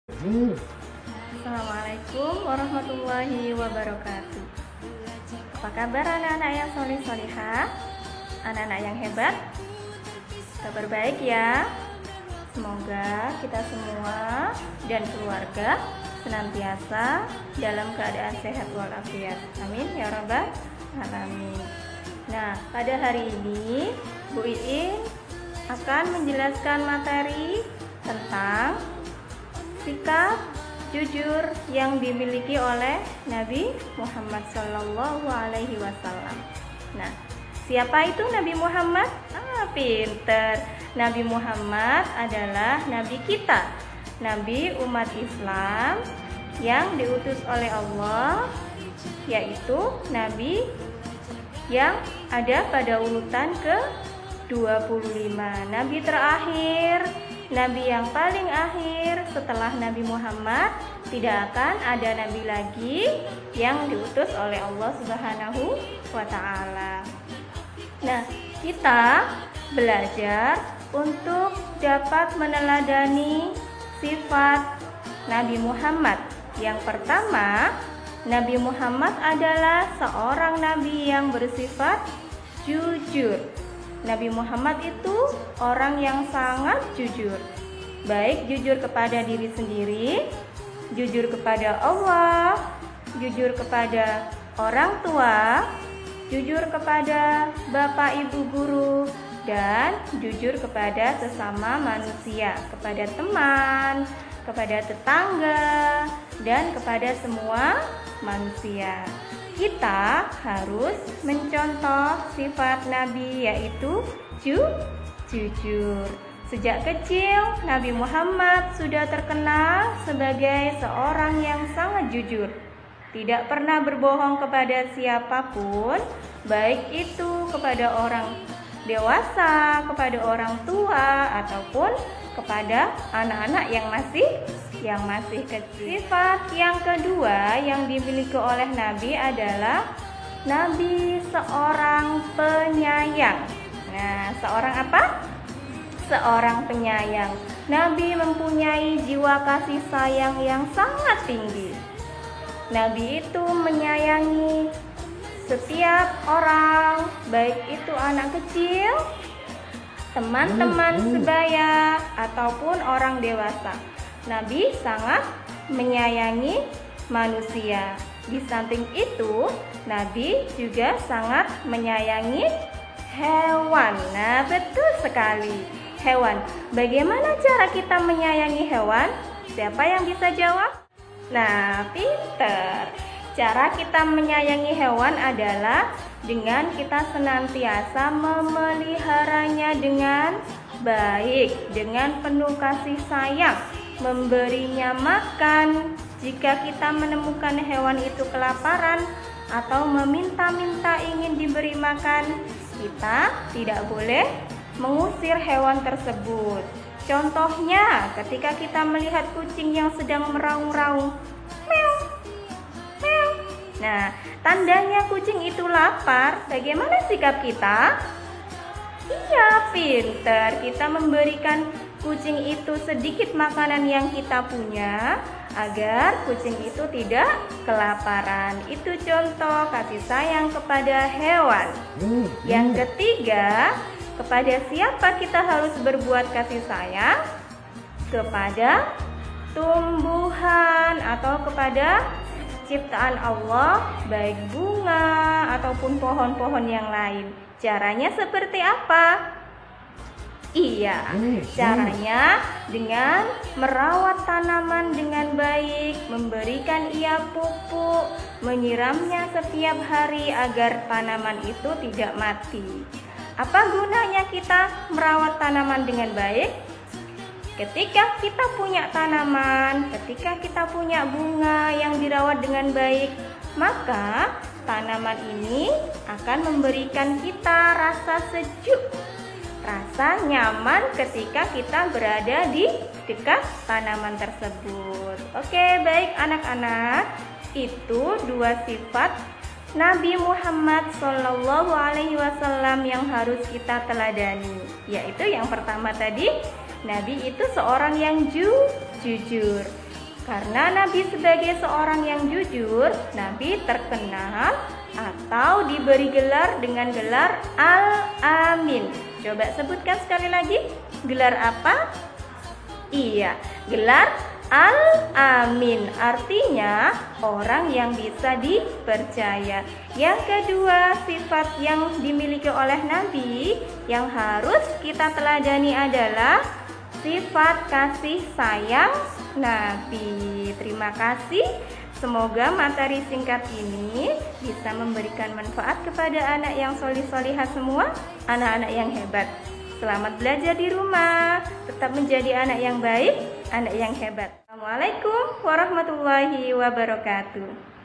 Assalamualaikum warahmatullahi wabarakatuh. Apa kabar anak-anak yang soleh-solehah? Anak-anak yang hebat? Kabar baik ya. Semoga kita semua dan keluarga senantiasa dalam keadaan sehat walafiat. Amin ya rabbal alamin. Nah, pada hari ini Bu Iin akan menjelaskan materi tentang sikap jujur yang dimiliki oleh Nabi Muhammad Sallallahu Alaihi Wasallam. Nah, siapa itu Nabi Muhammad? Pinter. Nabi Muhammad adalah Nabi kita, Nabi umat Islam yang diutus oleh Allah, yaitu Nabi yang ada pada urutan ke-25. Nabi terakhir, Nabi yang paling akhir setelah Nabi Muhammad. Tidak akan ada nabi lagi yang diutus oleh Allah Subhanahu wa ta'ala. Nah, kita belajar untuk dapat meneladani sifat Nabi Muhammad. Yang pertama, Nabi Muhammad adalah seorang nabi yang bersifat jujur. Nabi Muhammad itu orang yang sangat jujur. Baik jujur kepada diri sendiri, jujur kepada Allah, jujur kepada orang tua, jujur kepada bapak ibu guru, dan jujur kepada sesama manusia, kepada teman, kepada tetangga, dan kepada semua manusia. Kita harus mencontoh sifat Nabi, yaitu jujur. Sejak kecil, Nabi Muhammad sudah terkenal sebagai seorang yang sangat jujur. Tidak pernah berbohong kepada siapapun, baik itu kepada orang dewasa, kepada orang tua, ataupun kepada anak-anak yang masih kecil. Sifat yang kedua yang dimiliki oleh Nabi adalah Nabi seorang penyayang. Nah, seorang apa? Seorang penyayang. Nabi mempunyai jiwa kasih sayang yang sangat tinggi. Nabi itu menyayangi setiap orang, baik itu anak kecil, teman-teman sebaya, ataupun orang dewasa. Nabi sangat menyayangi manusia. Di samping itu, Nabi juga sangat menyayangi hewan. Nah, betul sekali. Hewan. Bagaimana cara kita menyayangi hewan? Siapa yang bisa jawab? Nah, pinter. Cara kita menyayangi hewan adalah dengan kita senantiasa memeliharanya dengan baik, dengan penuh kasih sayang, memberinya makan. Jika kita menemukan hewan itu kelaparan atau meminta-minta ingin diberi makan, kita tidak boleh mengusir hewan tersebut. Contohnya, ketika kita melihat kucing yang sedang meraung-raung, meow, meow. Nah, tandanya kucing itu lapar. Bagaimana sikap kita? Iya, pinter. Kita memberikan kucing itu sedikit makanan yang kita punya agar kucing itu tidak kelaparan. Itu contoh kasih sayang kepada hewan. Yang ketiga, kepada siapa kita harus berbuat kasih sayang? Kepada tumbuhan atau kepada ciptaan Allah, baik bunga ataupun pohon-pohon yang lain. Caranya seperti apa? Iya, caranya dengan merawat tanaman dengan baik, memberikan ia pupuk, menyiramnya setiap hari agar tanaman itu tidak mati. Apa gunanya kita merawat tanaman dengan baik? Ketika kita punya tanaman, ketika kita punya bunga yang dirawat dengan baik, maka tanaman ini akan memberikan kita rasa sejuk, rasa nyaman ketika kita berada di dekat tanaman tersebut. Oke, baik anak-anak, itu dua sifat Nabi Muhammad Sallallahu Alaihi Wasallam yang harus kita teladani. Yaitu yang pertama tadi, Nabi itu seorang yang jujur. Karena Nabi sebagai seorang yang jujur, Nabi terkenal atau diberi gelar dengan gelar Al-Amin. Coba sebutkan sekali lagi, gelar apa? Iya, gelar Al-Amin, artinya orang yang bisa dipercaya. Yang kedua, sifat yang dimiliki oleh Nabi yang harus kita teladani adalah sifat kasih sayang Nabi. Terima kasih. Semoga materi singkat ini bisa memberikan manfaat kepada anak yang solih-solihah semua, anak-anak yang hebat. Selamat belajar di rumah, tetap menjadi anak yang baik, anak yang hebat. Assalamualaikum warahmatullahi wabarakatuh.